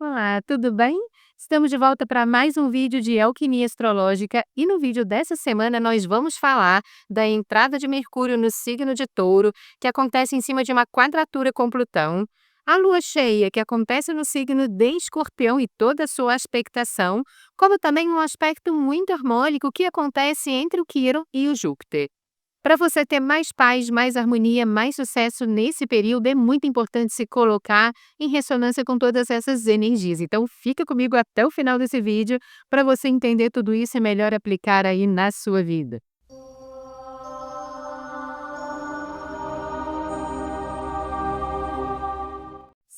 Olá, tudo bem? Estamos de volta para mais um vídeo de alquimia astrológica e no vídeo dessa semana nós vamos falar da entrada de Mercúrio no signo de Touro, que acontece em cima de uma quadratura com Plutão, a lua cheia, que acontece no signo de Escorpião e toda a sua aspectação, como também um aspecto muito harmônico que acontece entre o Quirón e o Júpiter. Para você ter mais paz, mais harmonia, mais sucesso nesse período, é muito importante se colocar em ressonância com todas essas energias. Então, fica comigo até o final desse vídeo para você entender tudo isso e melhor aplicar aí na sua vida.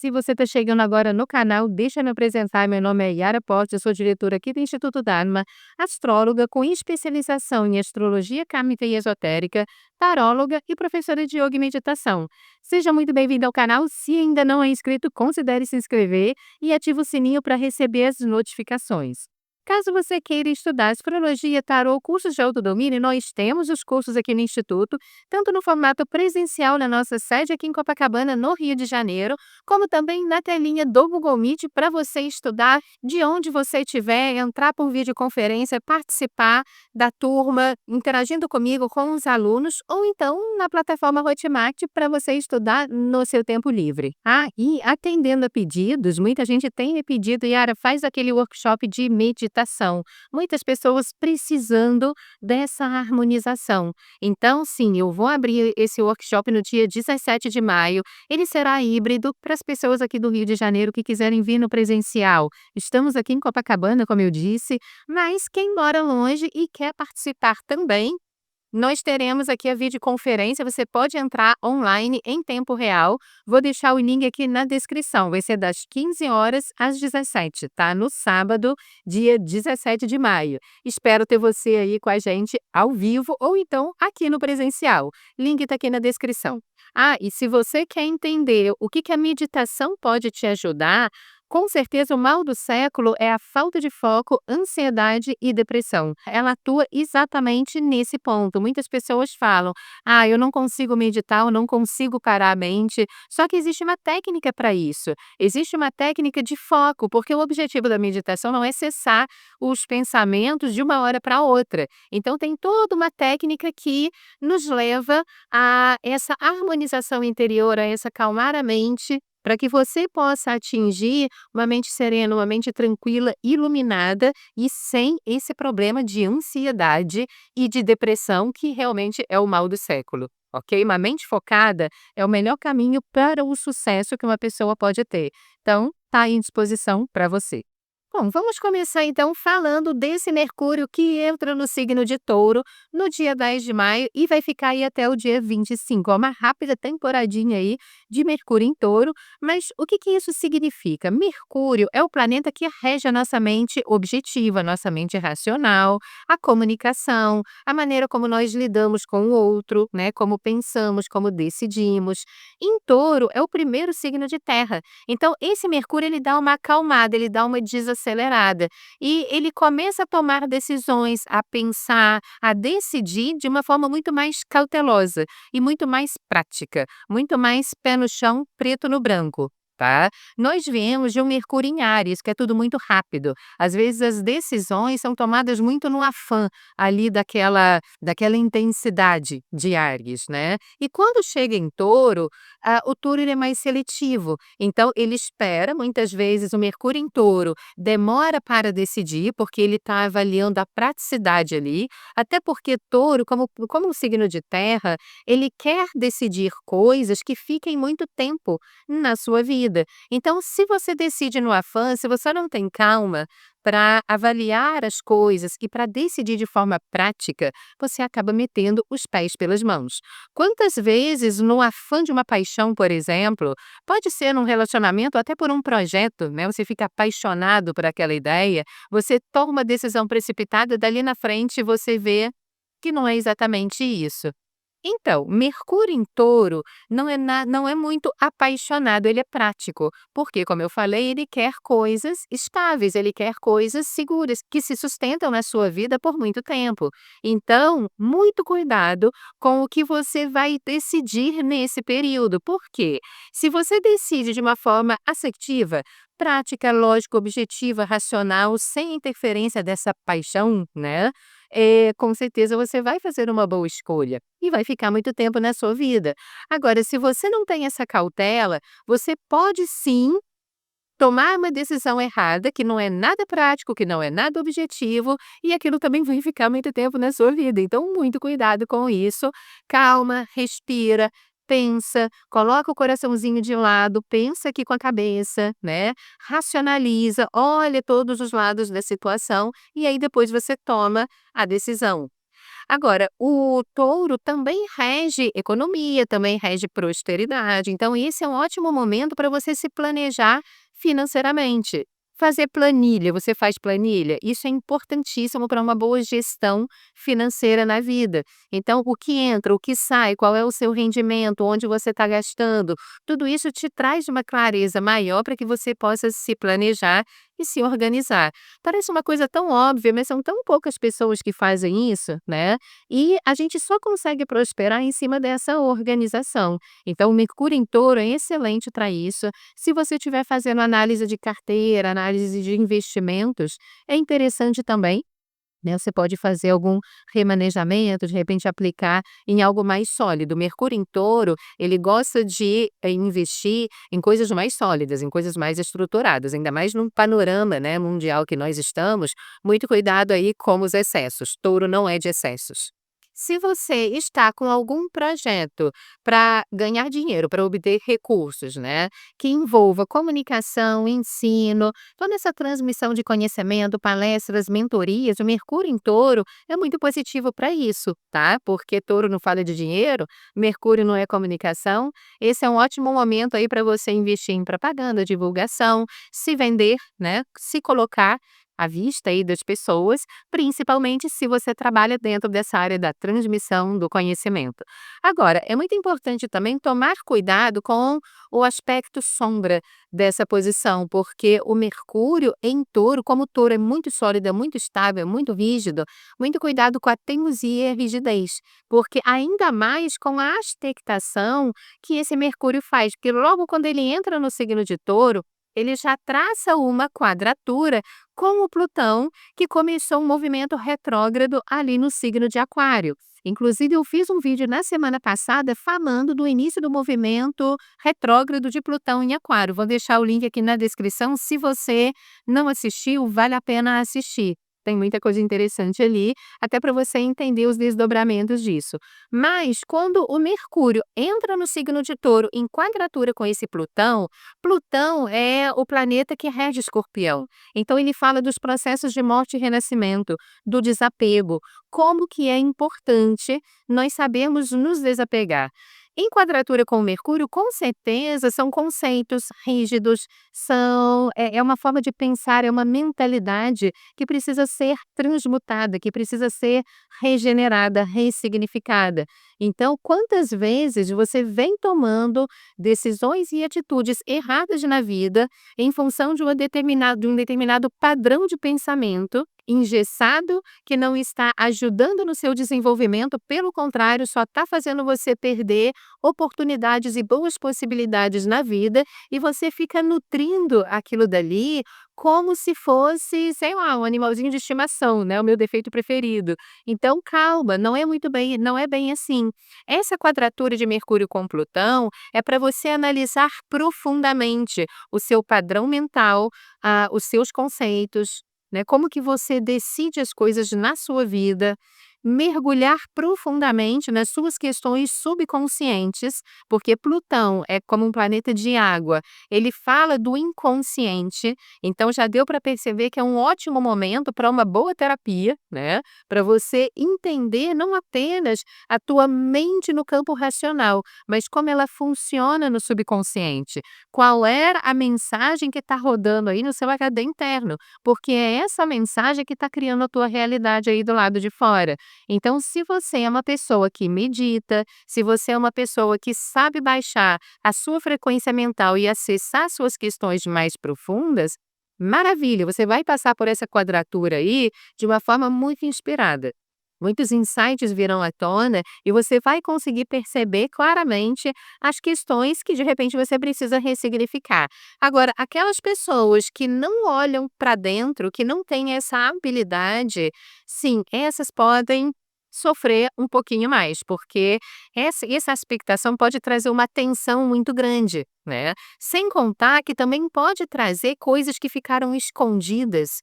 Se você está chegando agora no canal, deixa eu me apresentar. Meu nome é Yara Portes, eu sou diretora aqui do Instituto Dharma, astróloga com especialização em astrologia kármica e esotérica, taróloga e professora de yoga e meditação. Seja muito bem-vindo ao canal. Se ainda não é inscrito, considere se inscrever e ative o sininho para receber as notificações. Caso você queira estudar astrologia, tarô, cursos de autodomínio, nós temos os cursos aqui no Instituto, tanto no formato presencial na nossa sede aqui em Copacabana, no Rio de Janeiro, como também na telinha do Google Meet para você estudar de onde você estiver, entrar por videoconferência, participar da turma, interagindo comigo, com os alunos, ou então na plataforma Hotmart para você estudar no seu tempo livre. Ah, e atendendo a pedidos, muita gente tem me pedido, Yara, faz aquele workshop de meditação. Muitas pessoas precisando dessa harmonização. Então, sim, eu vou abrir esse workshop no dia 17 de maio. Ele será híbrido para as pessoas aqui do Rio de Janeiro que quiserem vir no presencial. Estamos aqui em Copacabana, como eu disse, mas quem mora longe e quer participar também, nós teremos aqui a videoconferência, você pode entrar online em tempo real. Vou deixar o link aqui na descrição, vai ser das 15 horas às 17, tá? No sábado, dia 17 de maio. Espero ter você aí com a gente ao vivo ou então aqui no presencial. Link está aqui na descrição. Ah, e se você quer entender o que a meditação pode te ajudar, com certeza o mal do século é a falta de foco, ansiedade e depressão. Ela atua exatamente nesse ponto. Muitas pessoas falam: "Ah, eu não consigo meditar, eu não consigo parar a mente". Só que existe uma técnica para isso. Existe uma técnica de foco, porque o objetivo da meditação não é cessar os pensamentos de uma hora para outra. Então tem toda uma técnica que nos leva a essa harmonização interior, a essa acalmar a mente, para que você possa atingir uma mente serena, uma mente tranquila, iluminada e sem esse problema de ansiedade e de depressão, que realmente é o mal do século, ok? Uma mente focada é o melhor caminho para o sucesso que uma pessoa pode ter. Então, tá aí à disposição para você. Bom, vamos começar então falando desse Mercúrio que entra no signo de Touro no dia 10 de maio e vai ficar aí até o dia 25. É uma rápida temporadinha aí de Mercúrio em Touro, mas o que isso significa? Mercúrio é o planeta que rege a nossa mente objetiva, a nossa mente racional, a comunicação, a maneira como nós lidamos com o outro, né? Como pensamos, como decidimos. Em Touro é o primeiro signo de terra. Então, esse Mercúrio ele dá uma acalmada, ele dá uma desacelerada e ele começa a tomar decisões, a pensar, a decidir de uma forma muito mais cautelosa e muito mais prática, muito mais pé no chão, preto no branco. Tá? Nós viemos de um Mercúrio em Áries, que é tudo muito rápido. Às vezes as decisões são tomadas muito no afã ali daquela intensidade de Áries, né? E quando chega em Touro, o Touro ele é mais seletivo. Então, ele espera, muitas vezes, o Mercúrio em Touro demora para decidir, porque ele está avaliando a praticidade ali, até porque Touro, como um signo de terra, ele quer decidir coisas que fiquem muito tempo na sua vida. Então, se você decide no afã, se você não tem calma para avaliar as coisas e para decidir de forma prática, você acaba metendo os pés pelas mãos. Quantas vezes, no afã de uma paixão, por exemplo, pode ser num relacionamento, até por um projeto, né? Você fica apaixonado por aquela ideia, você toma uma decisão precipitada, dali na frente você vê que não é exatamente isso. Então, Mercúrio em Touro não é muito apaixonado, ele é prático, porque, como eu falei, ele quer coisas estáveis, ele quer coisas seguras, que se sustentam na sua vida por muito tempo. Então, muito cuidado com o que você vai decidir nesse período, por quê? Se você decide de uma forma assertiva, prática, lógica, objetiva, racional, sem interferência dessa paixão, né, com certeza você vai fazer uma boa escolha e vai ficar muito tempo na sua vida. Agora, se você não tem essa cautela, você pode sim tomar uma decisão errada, que não é nada prático, que não é nada objetivo, e aquilo também vai ficar muito tempo na sua vida. Então, muito cuidado com isso. Calma, respira, pensa, coloca o coraçãozinho de lado, pensa aqui com a cabeça, né? Racionaliza, olha todos os lados da situação e aí depois você toma a decisão. Agora, o touro também rege economia, também rege prosperidade, então esse é um ótimo momento para você se planejar financeiramente. Fazer planilha, você faz planilha? Isso é importantíssimo para uma boa gestão financeira na vida. Então, o que entra, o que sai, qual é o seu rendimento, onde você está gastando, tudo isso te traz uma clareza maior para que você possa se planejar e se organizar. Parece uma coisa tão óbvia, mas são tão poucas pessoas que fazem isso, né? E a gente só consegue prosperar em cima dessa organização. Então, o Mercúrio em Touro é excelente para isso. Se você estiver fazendo análise de carteira, análise de investimentos, é interessante também, né, você pode fazer algum remanejamento, de repente aplicar em algo mais sólido. Mercúrio em Touro, ele gosta de investir em coisas mais sólidas, em coisas mais estruturadas, ainda mais num panorama, né, mundial que nós estamos. Muito cuidado aí com os excessos. Touro não é de excessos. Se você está com algum projeto para ganhar dinheiro, para obter recursos, né, que envolva comunicação, ensino, toda essa transmissão de conhecimento, palestras, mentorias, o Mercúrio em Touro é muito positivo para isso, tá? Porque Touro não fala de dinheiro, Mercúrio não é comunicação. Esse é um ótimo momento aí para você investir em propaganda, divulgação, se vender, né? Se colocar à vista aí das pessoas, principalmente se você trabalha dentro dessa área da transmissão do conhecimento. Agora, é muito importante também tomar cuidado com o aspecto sombra dessa posição, porque o Mercúrio em Touro, como o Touro é muito sólido, é muito estável, é muito rígido, muito cuidado com a teimosia e a rigidez, porque ainda mais com a expectação que esse Mercúrio faz, porque logo quando ele entra no signo de Touro, ele já traça uma quadratura com o Plutão, que começou um movimento retrógrado ali no signo de Aquário. Inclusive, eu fiz um vídeo na semana passada falando do início do movimento retrógrado de Plutão em Aquário. Vou deixar o link aqui na descrição. Se você não assistiu, vale a pena assistir. Tem muita coisa interessante ali, até para você entender os desdobramentos disso. Mas quando o Mercúrio entra no signo de Touro em quadratura com esse Plutão, Plutão é o planeta que rege Escorpião. Então ele fala dos processos de morte e renascimento, do desapego, como que é importante nós sabermos nos desapegar. Em quadratura com o Mercúrio, com certeza, são conceitos rígidos, é uma forma de pensar, é uma mentalidade que precisa ser transmutada, que precisa ser regenerada, ressignificada. Então, quantas vezes você vem tomando decisões e atitudes erradas na vida em função de um determinado padrão de pensamento engessado, que não está ajudando no seu desenvolvimento, pelo contrário, só está fazendo você perder oportunidades e boas possibilidades na vida, e você fica nutrindo aquilo dali como se fosse, sei lá, um animalzinho de estimação, né, o meu defeito preferido. Então calma, não é bem assim. Essa quadratura de Mercúrio com Plutão é para você analisar profundamente o seu padrão mental, os seus conceitos, né, como que você decide as coisas na sua vida, mergulhar profundamente nas suas questões subconscientes, porque Plutão é como um planeta de água, ele fala do inconsciente, então já deu para perceber que é um ótimo momento para uma boa terapia, né, para você entender não apenas a tua mente no campo racional, mas como ela funciona no subconsciente. Qual é a mensagem que está rodando aí no seu HD interno, porque é essa mensagem que está criando a tua realidade aí do lado de fora. Então, se você é uma pessoa que medita, se você é uma pessoa que sabe baixar a sua frequência mental e acessar suas questões mais profundas, maravilha, você vai passar por essa quadratura aí de uma forma muito inspirada. Muitos insights virão à tona e você vai conseguir perceber claramente as questões que de repente você precisa ressignificar. Agora, aquelas pessoas que não olham para dentro, que não têm essa habilidade, sim, essas podem sofrer um pouquinho mais, porque essa expectação pode trazer uma tensão muito grande, né? Sem contar que também pode trazer coisas que ficaram escondidas,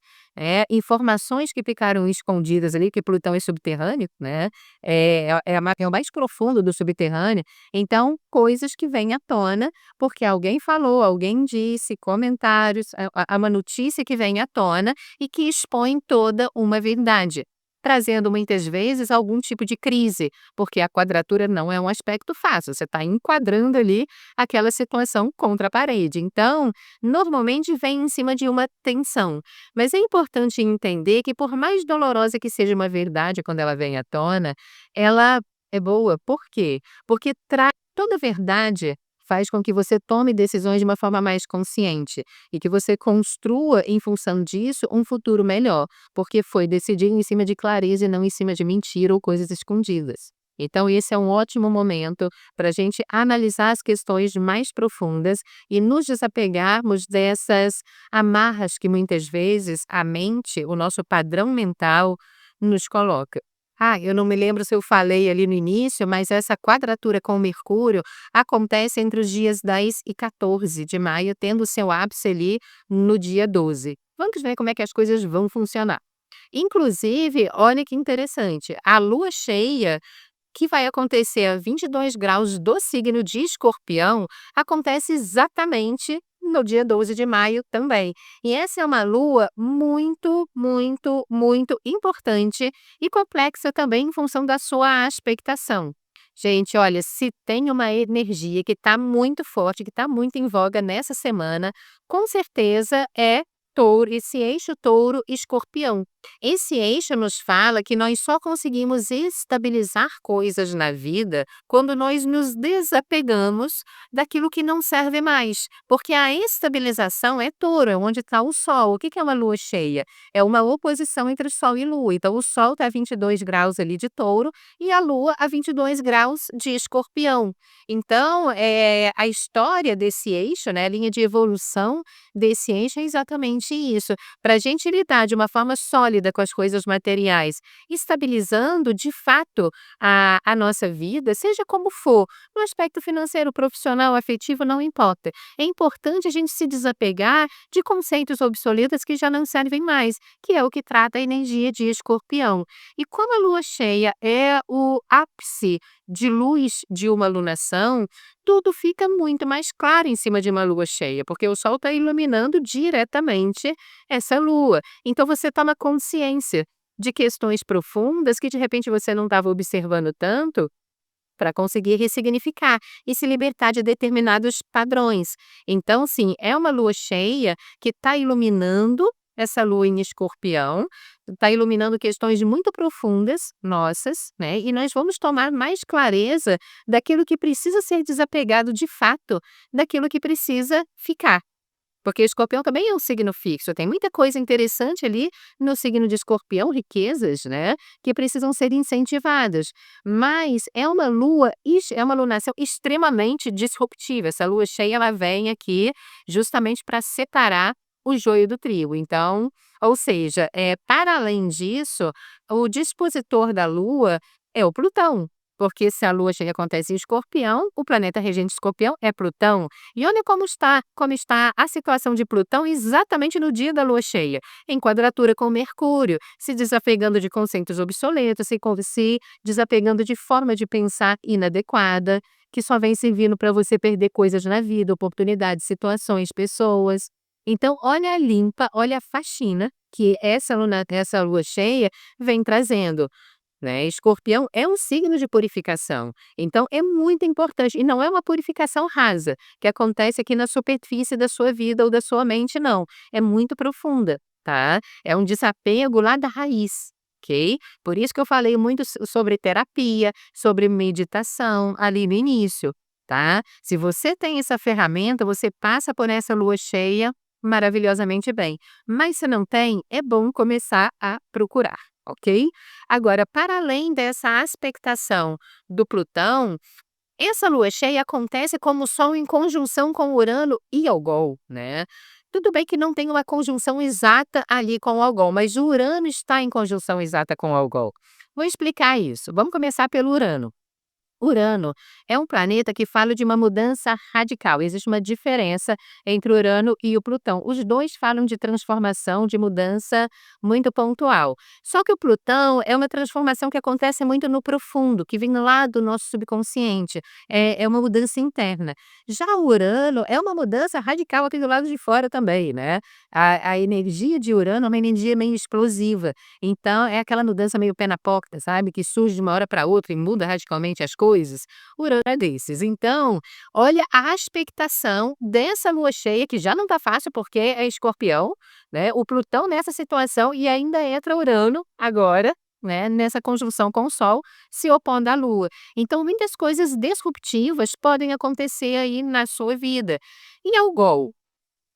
informações que ficaram escondidas ali, que Plutão é subterrâneo, né? É o mais profundo do subterrâneo. Então, coisas que vêm à tona, porque alguém falou, alguém disse, comentários, uma notícia que vem à tona e que expõe toda uma verdade, trazendo muitas vezes algum tipo de crise, porque a quadratura não é um aspecto fácil, você está enquadrando ali aquela situação contra a parede. Então, normalmente vem em cima de uma tensão. Mas é importante entender que, por mais dolorosa que seja uma verdade quando ela vem à tona, ela é boa. Por quê? Porque toda verdade faz com que você tome decisões de uma forma mais consciente e que você construa, em função disso, um futuro melhor, porque foi decidido em cima de clareza e não em cima de mentira ou coisas escondidas. Então, esse é um ótimo momento para a gente analisar as questões mais profundas e nos desapegarmos dessas amarras que muitas vezes a mente, o nosso padrão mental, nos coloca. Ah, eu não me lembro se eu falei ali no início, mas essa quadratura com Mercúrio acontece entre os dias 10 e 14 de maio, tendo seu ápice ali no dia 12. Vamos ver como é que as coisas vão funcionar. Inclusive, olha que interessante, a lua cheia que vai acontecer a 22 graus do signo de Escorpião, acontece exatamente no dia 12 de maio também. E essa é uma lua muito, muito, muito importante e complexa também em função da sua aspectação. Gente, olha, se tem uma energia que está muito forte, que está muito em voga nessa semana, com certeza é touro, esse eixo touro-escorpião. Esse eixo nos fala que nós só conseguimos estabilizar coisas na vida quando nós nos desapegamos daquilo que não serve mais, porque a estabilização é touro, é onde está o sol. O que que é uma lua cheia? É uma oposição entre sol e lua. Então, o sol está a 22 graus ali de touro e a lua a 22 graus de escorpião. Então, a história desse eixo, né, a linha de evolução desse eixo é exatamente isso. Para a gente lidar de uma forma sólida com as coisas materiais, estabilizando de fato a nossa vida, seja como for, no aspecto financeiro, profissional, afetivo, não importa. É importante a gente se desapegar de conceitos obsoletos que já não servem mais, que é o que trata a energia de Escorpião. E como a lua cheia é o ápice de luz de uma lunação, tudo fica muito mais claro em cima de uma lua cheia, porque o sol está iluminando diretamente essa lua. Então você toma consciência de questões profundas que de repente você não estava observando tanto, para conseguir ressignificar e se libertar de determinados padrões. Então, sim, é uma lua cheia que está iluminando essa lua em Escorpião, está iluminando questões muito profundas nossas, né? E nós vamos tomar mais clareza daquilo que precisa ser desapegado de fato, daquilo que precisa ficar. Porque Escorpião também é um signo fixo, tem muita coisa interessante ali no signo de Escorpião, riquezas, né, que precisam ser incentivadas. Mas é uma lunação extremamente disruptiva. Essa lua cheia, ela vem aqui justamente para separar o joio do trigo. Então, ou seja, para além disso, o dispositor da lua é o Plutão. Porque se a lua cheia acontece em Escorpião, o planeta regente de Escorpião é Plutão. E olha como está a situação de Plutão exatamente no dia da lua cheia, em quadratura com Mercúrio, se desapegando de conceitos obsoletos, se desapegando de forma de pensar inadequada, que só vem servindo para você perder coisas na vida, oportunidades, situações, pessoas. Então, olha a limpa, olha a faxina que essa lua cheia vem trazendo, né. Escorpião é um signo de purificação, então é muito importante e não é uma purificação rasa, que acontece aqui na superfície da sua vida ou da sua mente não, é muito profunda, tá. É um desapego lá da raiz. ok? Por isso que eu falei muito sobre terapia, sobre meditação ali no início, tá? Se você tem essa ferramenta, você passa por essa lua cheia maravilhosamente bem. Mas se não tem, é bom começar a procurar, ok? Agora, para além dessa aspectação do Plutão, essa lua cheia acontece como o Sol em conjunção com Urano e Algol, né. Tudo bem que não tem uma conjunção exata ali com o Algol, mas o Urano está em conjunção exata com o Algol. Vou explicar isso, vamos começar pelo Urano. Urano é um planeta que fala de uma mudança radical. Existe uma diferença entre Urano e o Plutão. Os dois falam de transformação, de mudança muito pontual. Só que o Plutão é uma transformação que acontece muito no profundo, que vem lá do nosso subconsciente. É uma mudança interna. Já o Urano é uma mudança radical aqui do lado de fora também, né? A energia de Urano é uma energia meio explosiva. Então, é aquela mudança meio pé na porta, sabe, que surge de uma hora para outra e muda radicalmente as coisas. Urano é desses. Então, olha a expectação dessa lua cheia, que já não tá fácil porque é Escorpião, né, o Plutão nessa situação e ainda entra Urano agora, né, nessa conjunção com o Sol, se opondo à Lua. Então muitas coisas disruptivas podem acontecer aí na sua vida. E Algol?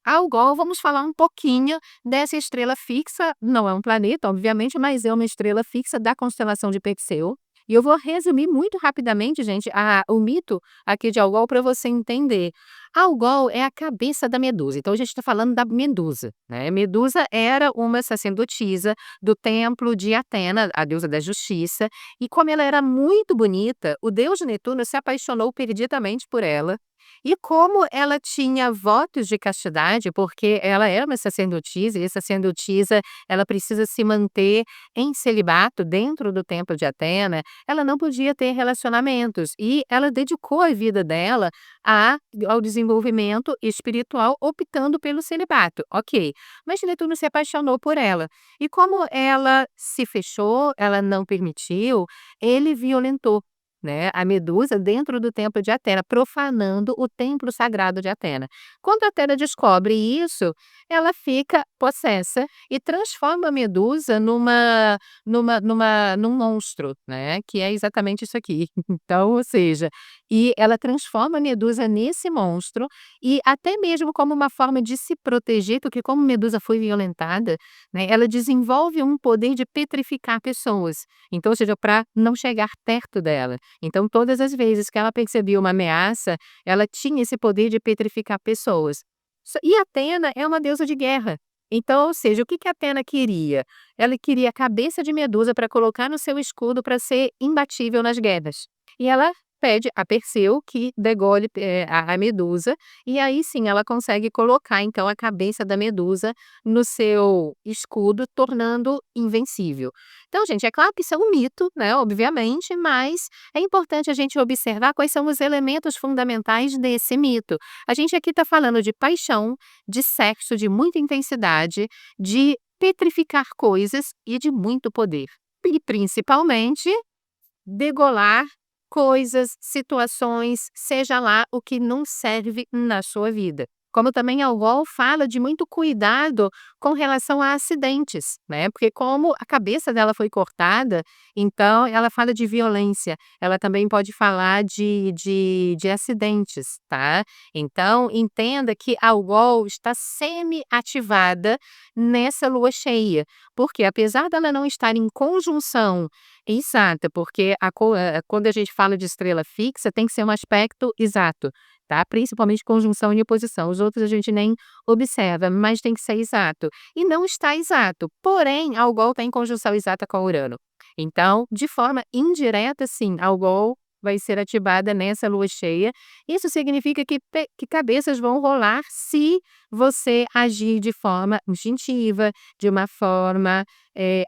Algol, vamos falar um pouquinho dessa estrela fixa, não é um planeta, obviamente, mas é uma estrela fixa da constelação de Perseu. E eu vou resumir muito rapidamente, gente, o mito aqui de Algol para você entender. Algol é a cabeça da Medusa, então a gente está falando da Medusa, né? Medusa era uma sacerdotisa do templo de Atena, a deusa da justiça, e como ela era muito bonita, o deus Netuno se apaixonou perdidamente por ela. E como ela tinha votos de castidade, porque ela era uma sacerdotisa, e a sacerdotisa ela precisa se manter em celibato dentro do templo de Atena, ela não podia ter relacionamentos, e ela dedicou a vida dela ao desenvolvimento espiritual, optando pelo celibato, ok. Mas Netuno se apaixonou por ela, e como ela se fechou, ela não permitiu, ele violentou, né, a Medusa dentro do templo de Atena, profanando o templo sagrado de Atena. Quando Atena descobre isso, ela fica possessa e transforma a Medusa num monstro, né, que é exatamente isso aqui. Então, ou seja, e ela transforma a Medusa nesse monstro e até mesmo como uma forma de se proteger, porque como Medusa foi violentada, né, ela desenvolve um poder de petrificar pessoas. Então, ou seja, para não chegar perto dela. Então, todas as vezes que ela percebia uma ameaça, ela tinha esse poder de petrificar pessoas. E Atena é uma deusa de guerra. Então, ou seja, o que que Atena queria? Ela queria a cabeça de Medusa para colocar no seu escudo para ser imbatível nas guerras. E ela pede a Perseu que degole a Medusa, e aí sim ela consegue colocar então a cabeça da Medusa no seu escudo, tornando invencível. Então, gente, é claro que isso é um mito, né, obviamente, mas é importante a gente observar quais são os elementos fundamentais desse mito. A gente aqui está falando de paixão, de sexo, de muita intensidade, de petrificar coisas e de muito poder. E principalmente degolar coisas, situações, seja lá o que não serve na sua vida. Como também a UOL fala de muito cuidado com relação a acidentes, né? Porque como a cabeça dela foi cortada, então ela fala de violência. Ela também pode falar de acidentes, tá? Então entenda que a UOL está semi-ativada nessa lua cheia. Porque apesar dela não estar em conjunção exata, porque quando a gente fala de estrela fixa, tem que ser um aspecto exato, tá, principalmente conjunção e oposição, os outros a gente nem observa, mas tem que ser exato. E não está exato, porém, Algol está em conjunção exata com Urano. Então, de forma indireta, sim, Algol vai ser ativada nessa lua cheia. Isso significa que cabeças vão rolar se você agir de forma instintiva, de uma forma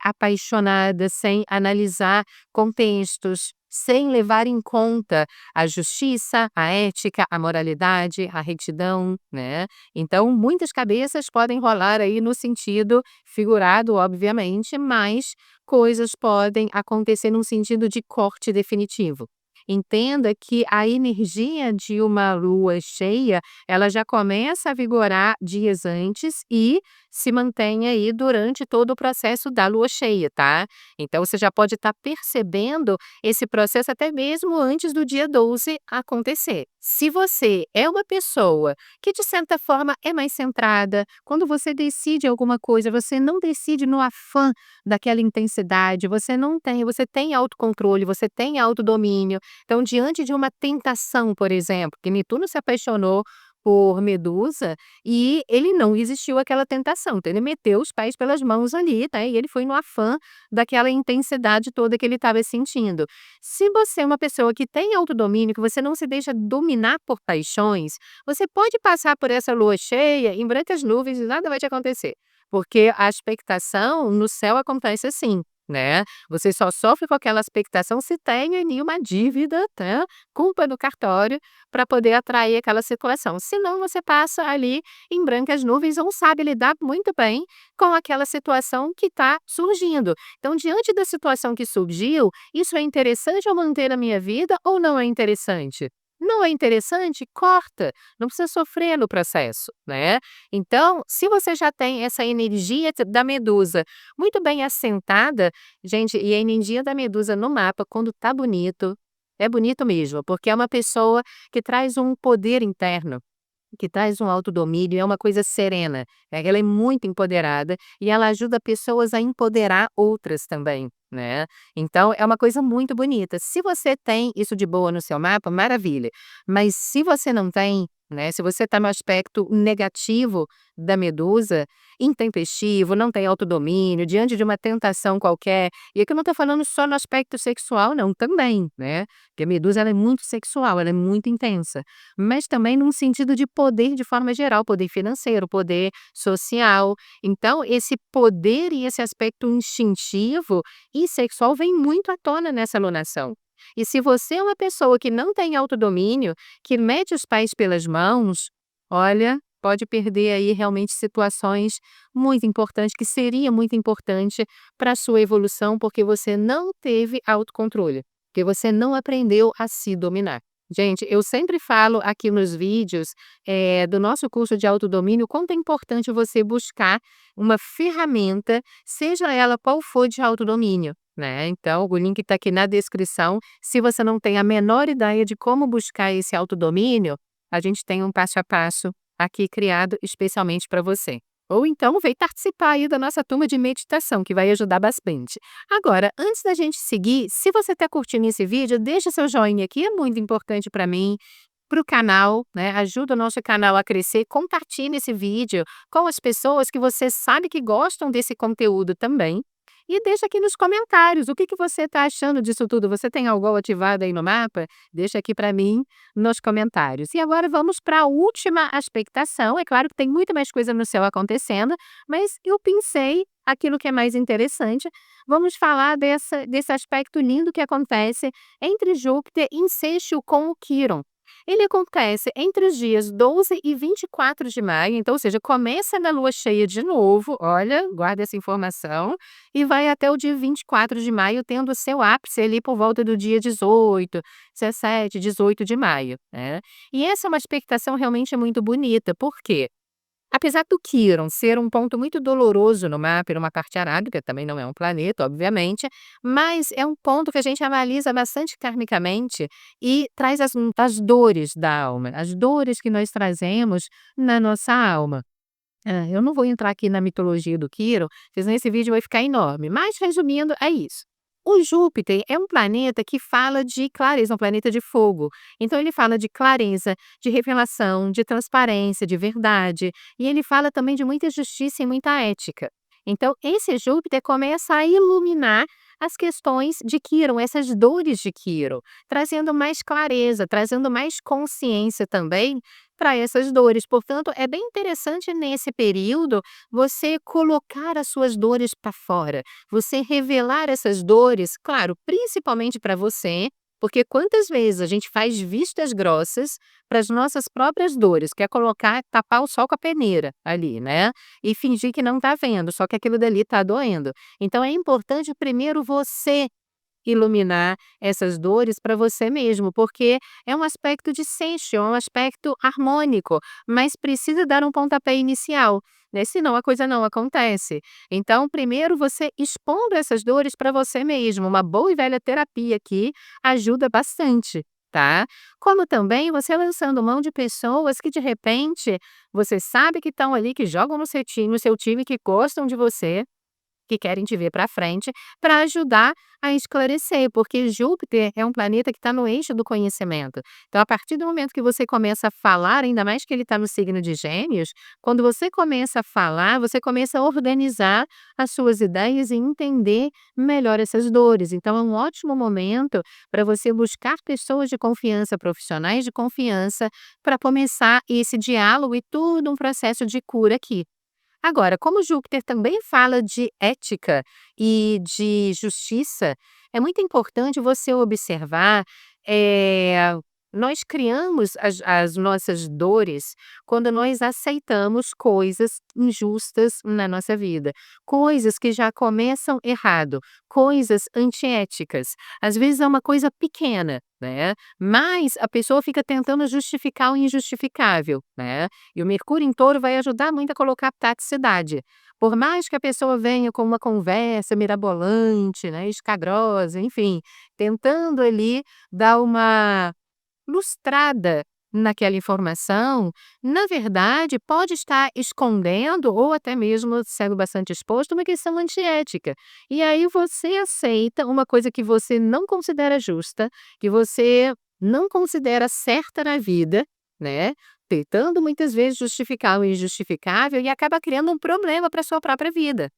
apaixonada, sem analisar contextos, sem levar em conta a justiça, a ética, a moralidade, a retidão, né. Então muitas cabeças podem rolar aí no sentido figurado, obviamente, mas coisas podem acontecer num sentido de corte definitivo. Entenda que a energia de uma lua cheia, ela já começa a vigorar dias antes e se mantém aí durante todo o processo da lua cheia, tá. Então você já pode estar percebendo esse processo até mesmo antes do dia 12 acontecer. Se você é uma pessoa que de certa forma é mais centrada, quando você decide alguma coisa, você não decide no afã daquela intensidade, você tem autocontrole, você tem autodomínio. Então, diante de uma tentação, por exemplo, que Netuno se apaixonou por Medusa e ele não resistiu àquela tentação, então ele meteu os pés pelas mãos ali, tá, e ele foi no afã daquela intensidade toda que ele estava sentindo. Se você é uma pessoa que tem autodomínio, que você não se deixa dominar por paixões, você pode passar por essa lua cheia em brancas nuvens e nada vai te acontecer, porque a expectação no céu acontece assim, né. Você só sofre com aquela expectação se tem ali uma dívida, tá, culpa no cartório, para poder atrair aquela situação. Senão você passa ali em brancas nuvens ou sabe lidar muito bem com aquela situação que está surgindo. Então, diante da situação que surgiu, isso é interessante eu manter na minha vida ou não é interessante? Não é interessante? Corta, não precisa sofrer no processo, né. Então, se você já tem essa energia da Medusa muito bem assentada, gente, e a energia da Medusa no mapa quando tá bonito, é bonito mesmo, porque é uma pessoa que traz um poder interno, que traz um autodomínio, é uma coisa serena, ela é muito empoderada e ela ajuda pessoas a empoderar outras também, né. Então é uma coisa muito bonita. Se você tem isso de boa no seu mapa, maravilha, mas se você não tem, né, se você está no aspecto negativo da Medusa, intempestivo, não tem autodomínio, diante de uma tentação qualquer, e aqui eu não estou falando só no aspecto sexual não, também, né, porque a Medusa ela é muito sexual, ela é muito intensa. Mas também num sentido de poder de forma geral, poder financeiro, poder social. Então esse poder e esse aspecto instintivo e sexual vem muito à tona nessa alunação. E se você é uma pessoa que não tem autodomínio, que mete os pés pelas mãos, olha, pode perder aí realmente situações muito importantes, que seria muito importante para a sua evolução, porque você não teve autocontrole, porque você não aprendeu a se dominar. Gente, eu sempre falo aqui nos vídeos, do nosso curso de autodomínio, o quanto é importante você buscar uma ferramenta, seja ela qual for de autodomínio, né. Então o link está aqui na descrição. Se você não tem a menor ideia de como buscar esse autodomínio, a gente tem um passo a passo aqui criado especialmente para você. Ou então vem participar aí da nossa turma de meditação, que vai ajudar bastante. Agora, antes da gente seguir, se você está curtindo esse vídeo, deixa seu joinha aqui, é muito importante para mim, para o canal, né, ajuda o nosso canal a crescer, compartilhe esse vídeo com as pessoas que você sabe que gostam desse conteúdo também. E deixa aqui nos comentários, o que que você está achando disso tudo? Você tem algo ativado aí no mapa? Deixa aqui para mim nos comentários. E agora vamos para a última expectação. É claro que tem muito mais coisa no céu acontecendo, mas eu pensei aquilo que é mais interessante. Vamos falar desse aspecto lindo que acontece entre Júpiter em sexto com o Quirón. Ele acontece entre os dias 12 e 24 de maio, então, ou seja, começa na lua cheia de novo, olha, guarda essa informação, e vai até o dia 24 de maio, tendo o seu ápice ali por volta do dia 18, 17, 18 de maio, né. E essa é uma expectação realmente muito bonita, por quê? Apesar do Quirón ser um ponto muito doloroso no mapa, numa parte arábica, também não é um planeta, obviamente, mas é um ponto que a gente analisa bastante karmicamente e traz as dores da alma, as dores que nós trazemos na nossa alma. Eu não vou entrar aqui na mitologia do Quirón, porque senão esse vídeo vai ficar enorme, mas resumindo, é isso. O Júpiter é um planeta que fala de clareza, um planeta de fogo. Então ele fala de clareza, de revelação, de transparência, de verdade, e ele fala também de muita justiça e muita ética. Então esse Júpiter começa a iluminar as questões de Quirón, essas dores de Quirón, trazendo mais clareza, trazendo mais consciência também para essas dores. Portanto, é bem interessante nesse período você colocar as suas dores para fora, você revelar essas dores, claro, principalmente para você, porque quantas vezes a gente faz vistas grossas para as nossas próprias dores, quer colocar, tapar o sol com a peneira ali, né? E fingir que não está vendo, só que aquilo dali está doendo. Então é importante primeiro você iluminar essas dores para você mesmo, porque é um aspecto de sensio, é um aspecto harmônico, mas precisa dar um pontapé inicial, né, senão a coisa não acontece. Então, primeiro você expondo essas dores para você mesmo, uma boa e velha terapia aqui ajuda bastante, tá. Como também você lançando mão de pessoas que de repente, você sabe que estão ali, que jogam no seu time, que gostam de você, que querem te ver para frente, para ajudar a esclarecer, porque Júpiter é um planeta que está no eixo do conhecimento. Então, a partir do momento que você começa a falar, ainda mais que ele está no signo de Gêmeos, quando você começa a falar, você começa a organizar as suas ideias e entender melhor essas dores. Então, é um ótimo momento para você buscar pessoas de confiança, profissionais de confiança, para começar esse diálogo e tudo um processo de cura aqui. Agora, como Júpiter também fala de ética e de justiça, é muito importante você observar, nós criamos as nossas dores quando nós aceitamos coisas injustas na nossa vida, coisas que já começam errado, coisas antiéticas. Às vezes é uma coisa pequena, né, mas a pessoa fica tentando justificar o injustificável, né. E o Mercúrio em Touro vai ajudar muito a colocar praticidade. Por mais que a pessoa venha com uma conversa mirabolante, né, escagrosa, enfim, tentando ali dar uma lustrada naquela informação, na verdade pode estar escondendo ou até mesmo sendo bastante exposto uma questão antiética. E aí você aceita uma coisa que você não considera justa, que você não considera certa na vida, né, tentando muitas vezes justificar o injustificável e acaba criando um problema para sua própria vida.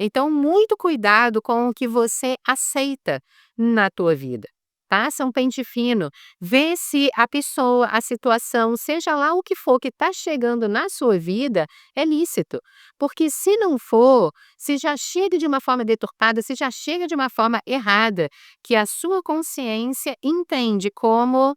Então, muito cuidado com o que você aceita na tua vida. Passa um pente fino, vê se a pessoa, a situação, seja lá o que for que está chegando na sua vida, é lícito. Porque se não for, se já chega de uma forma deturpada, se já chega de uma forma errada, que a sua consciência entende como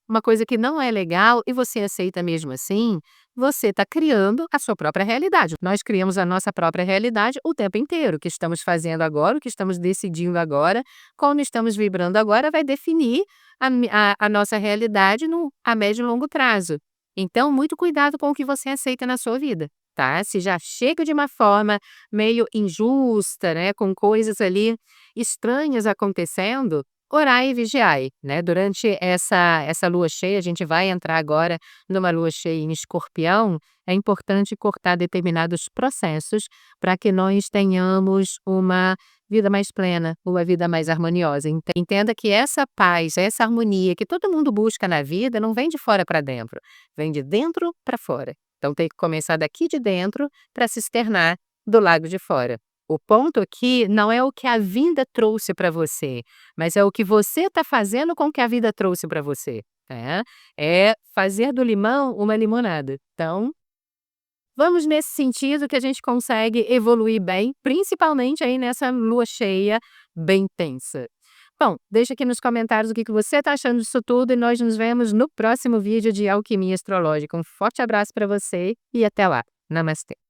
uma coisa que não é legal e você aceita mesmo assim, você está criando a sua própria realidade. Nós criamos a nossa própria realidade o tempo inteiro. O que estamos fazendo agora, o que estamos decidindo agora, como estamos vibrando agora, vai definir a nossa realidade a médio e longo prazo. Então, muito cuidado com o que você aceita na sua vida, tá? Se já chega de uma forma meio injusta, né, com coisas ali estranhas acontecendo, orai e vigiai, né, durante essa lua cheia, a gente vai entrar agora numa lua cheia em Escorpião, é importante cortar determinados processos para que nós tenhamos uma vida mais plena, uma vida mais harmoniosa. Entenda que essa paz, essa harmonia que todo mundo busca na vida não vem de fora para dentro, vem de dentro para fora. Então tem que começar daqui de dentro para se externar do lado de fora. O ponto aqui não é o que a vida trouxe para você, mas é o que você está fazendo com o que a vida trouxe para você, né. É fazer do limão uma limonada. Então, vamos nesse sentido que a gente consegue evoluir bem, principalmente aí nessa lua cheia bem tensa. Bom, deixa aqui nos comentários o que você está achando disso tudo e nós nos vemos no próximo vídeo de Alquimia Astrológica. Um forte abraço para você e até lá. Namastê.